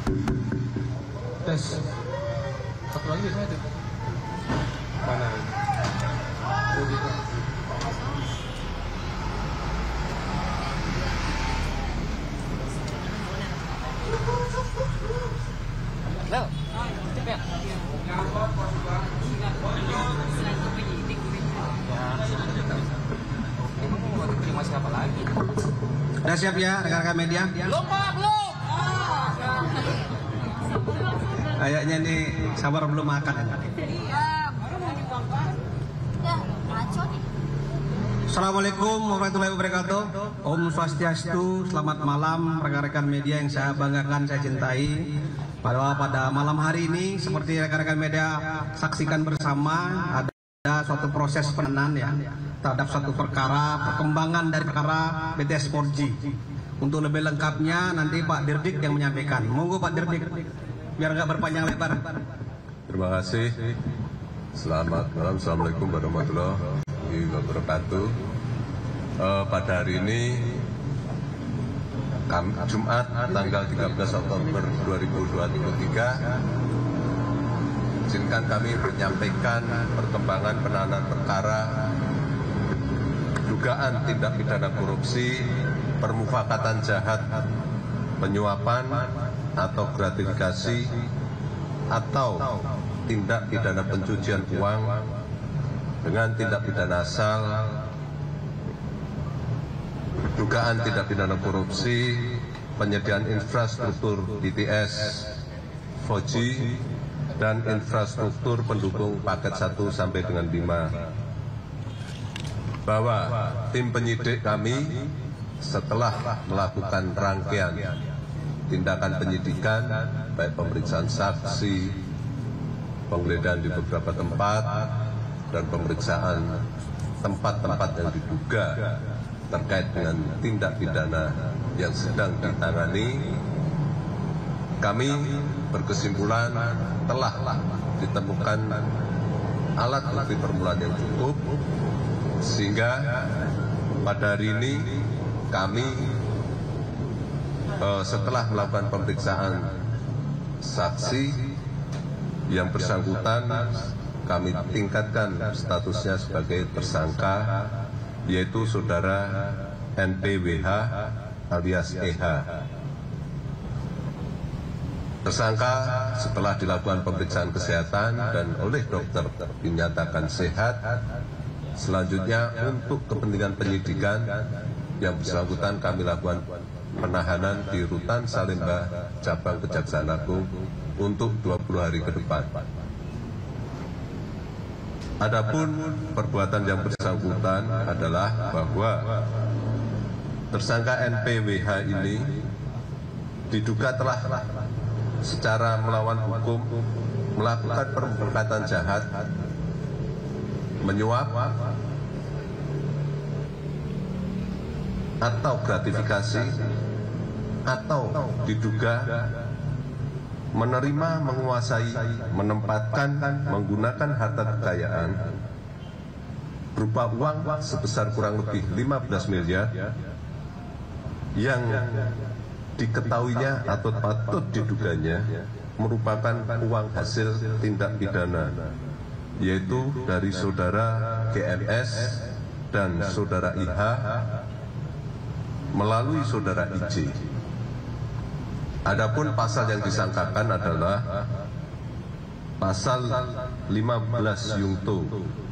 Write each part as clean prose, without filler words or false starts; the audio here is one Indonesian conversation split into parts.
Tes. Satu lagi biasanya tuh. Mana? Oh gitu. Lel. Ya. Emang mau terima siapa lagi? Udah siap ya rekan-rekan media? Belum Pak, belum. Kayaknya nih sabar belum makan. Assalamualaikum warahmatullahi wabarakatuh. Om Swastiastu. Selamat malam rekan-rekan media yang saya banggakan, saya cintai. Pada malam hari ini seperti rekan-rekan media saksikan bersama, ada suatu proses penanganan ya terhadap suatu perkara, perkembangan dari perkara BTS 4G. Untuk lebih lengkapnya nanti Pak Dirdik yang menyampaikan. Monggo Pak Dirdik, biar nggak berpanjang lebar. Terima kasih. Selamat malam. Assalamualaikum warahmatullahi wabarakatuh. Pada hari ini Jumat tanggal 13 Oktober 2023, izinkan kami menyampaikan perkembangan penanganan perkara dugaan tindak pidana korupsi, permufakatan jahat, penyuapan atau gratifikasi, atau tindak pidana pencucian uang dengan tindak pidana asal, dugaan tindak pidana korupsi, penyediaan infrastruktur BTS 4G dan infrastruktur pendukung paket 1 sampai dengan 5. Bahwa tim penyidik kami setelah melakukan rangkaian tindakan penyidikan, baik pemeriksaan saksi, penggeledahan di beberapa tempat, dan pemeriksaan tempat-tempat yang diduga terkait dengan tindak pidana yang sedang ditangani, kami berkesimpulan telah ditemukan alat bukti permulaan yang cukup, sehingga pada hari ini kami setelah melakukan pemeriksaan saksi yang bersangkutan, kami tingkatkan statusnya sebagai tersangka, yaitu saudara NPWH alias EH. Tersangka setelah dilakukan pemeriksaan kesehatan dan oleh dokter dinyatakan sehat. Selanjutnya untuk kepentingan penyidikan yang bersangkutan kami lakukan penahanan di Rutan Salemba Cabang Kejaksaan Agung untuk 20 hari ke depan. Adapun perbuatan yang bersangkutan adalah bahwa tersangka NPWH ini diduga telah secara melawan hukum melakukan perbuatan jahat, menyuap atau gratifikasi, atau diduga menerima, menguasai, menempatkan, menggunakan harta kekayaan berupa uang sebesar kurang lebih 15 miliar yang diketahuinya atau patut diduganya merupakan uang hasil tindak pidana, yaitu dari saudara GMS dan saudara IH melalui saudara IJ. Adapun pasal yang disangkakan adalah pasal 15 Yungto,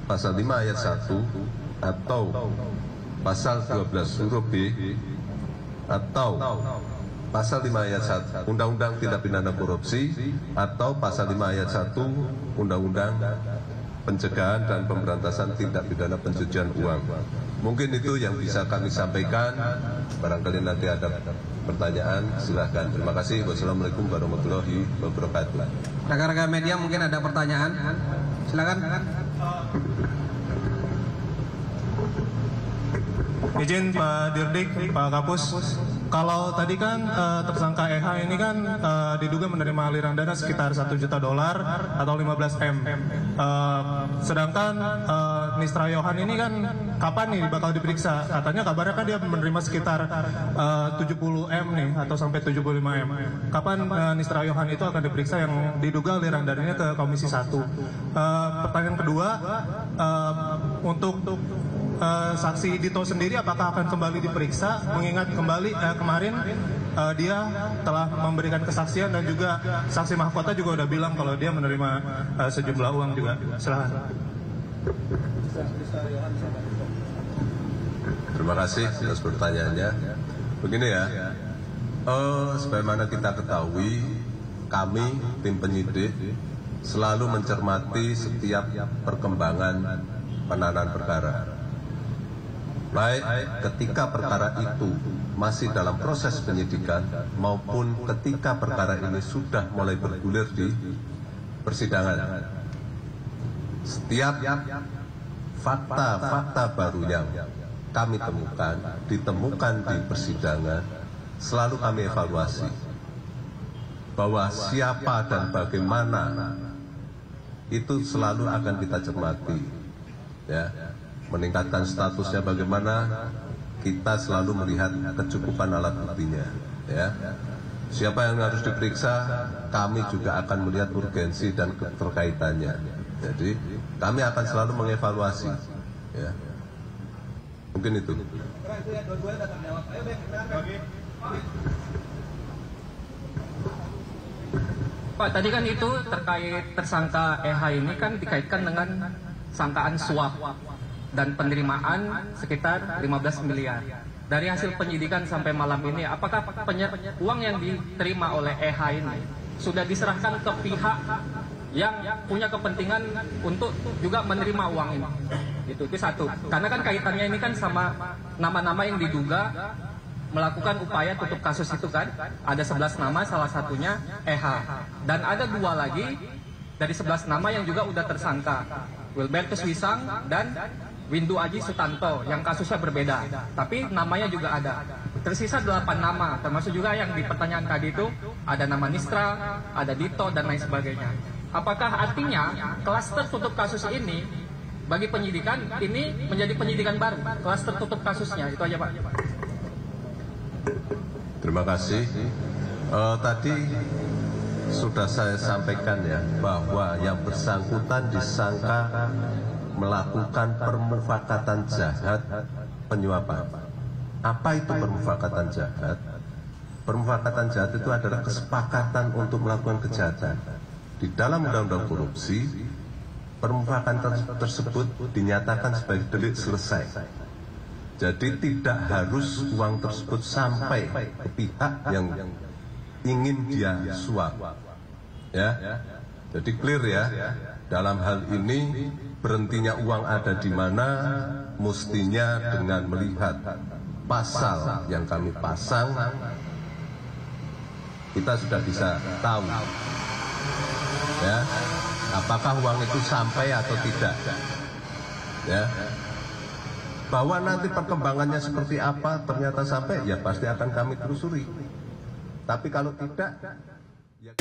pasal 5 ayat 1, atau pasal 12 huruf B, atau pasal 5 ayat 1 Undang-Undang Tindak Pidana Korupsi, atau pasal 5 ayat 1 Undang-Undang Pencegahan dan Pemberantasan Tindak Pidana Pencucian Uang. Mungkin itu yang bisa kami sampaikan. Barangkali nanti ada pertanyaan, silahkan. Terima kasih. Wassalamualaikum warahmatullahi wabarakatuh. Rekan-rekan media mungkin ada pertanyaan, silakan. Izin Pak Dirdik, Pak Kapus. Kalau tadi kan tersangka EH ini kan diduga menerima aliran dana sekitar $1 juta atau 15 M. Sedangkan Nistra Yohan ini kan kapan nih bakal diperiksa. Katanya kabarnya kan dia menerima sekitar 70M nih atau sampai 75M. Kapan Nistra Yohan itu akan diperiksa yang diduga aliran dananya ke Komisi 1. Pertanyaan kedua, untuk saksi Dito sendiri apakah akan kembali diperiksa, mengingat kembali kemarin dia telah memberikan kesaksian dan juga saksi mahkota juga udah bilang kalau dia menerima sejumlah uang juga. Silahkan. Terima kasih atas pertanyaannya. Begini ya, sebagaimana kita ketahui, kami tim penyidik selalu mencermati setiap perkembangan penanganan perkara. Baik ketika perkara itu masih dalam proses penyidikan maupun ketika perkara ini sudah mulai bergulir di persidangan. Setiap fakta-fakta baru yang kami ditemukan di persidangan, selalu kami evaluasi bahwa siapa dan bagaimana itu selalu akan kita cermati, ya. Meningkatkan statusnya bagaimana, kita selalu melihat kecukupan alat buktinya, ya. Siapa yang harus diperiksa, kami juga akan melihat urgensi dan keterkaitannya. Jadi kami akan selalu mengevaluasi, ya. Mungkin itu. Pak, tadi kan itu terkait tersangka EH ini kan dikaitkan dengan sangkaan suap dan penerimaan sekitar 15 miliar. Dari hasil penyidikan sampai malam ini, apakah uang yang diterima oleh EH ini sudah diserahkan ke pihak yang punya kepentingan untuk juga menerima uang ini? Itu satu. Karena kan kaitannya ini kan sama nama-nama yang diduga melakukan upaya tutup kasus itu kan. Ada 11 nama, salah satunya EH. Dan ada 2 lagi dari 11 nama yang juga udah tersangka. Wilbertus Wisang dan Windu Aji Sutanto yang kasusnya berbeda, tapi namanya juga ada. Tersisa 8 nama, termasuk juga yang di pertanyaan tadi itu ada nama Nistra, ada Dito dan lain sebagainya. Apakah artinya kelas tertutup kasus ini bagi penyidikan ini menjadi penyidikan baru, kelas tertutup kasusnya? Itu aja Pak. Terima kasih. Tadi sudah saya sampaikan ya bahwa yang bersangkutan disangka melakukan permufakatan jahat penyuapan. Apa itu permufakatan jahat? Permufakatan jahat itu adalah kesepakatan untuk melakukan kejahatan. Di dalam undang-undang korupsi, permufakatan tersebut dinyatakan sebagai delik selesai. Jadi tidak harus uang tersebut sampai ke pihak yang ingin dia suap. Ya. Jadi clear ya. Dalam hal ini berhentinya uang ada di mana, mestinya dengan melihat pasal yang kami pasang, kita sudah bisa tahu, ya, apakah uang itu sampai atau tidak, ya. Bahwa nanti perkembangannya seperti apa, ternyata sampai, ya pasti akan kami telusuri. Tapi kalau tidak, ya...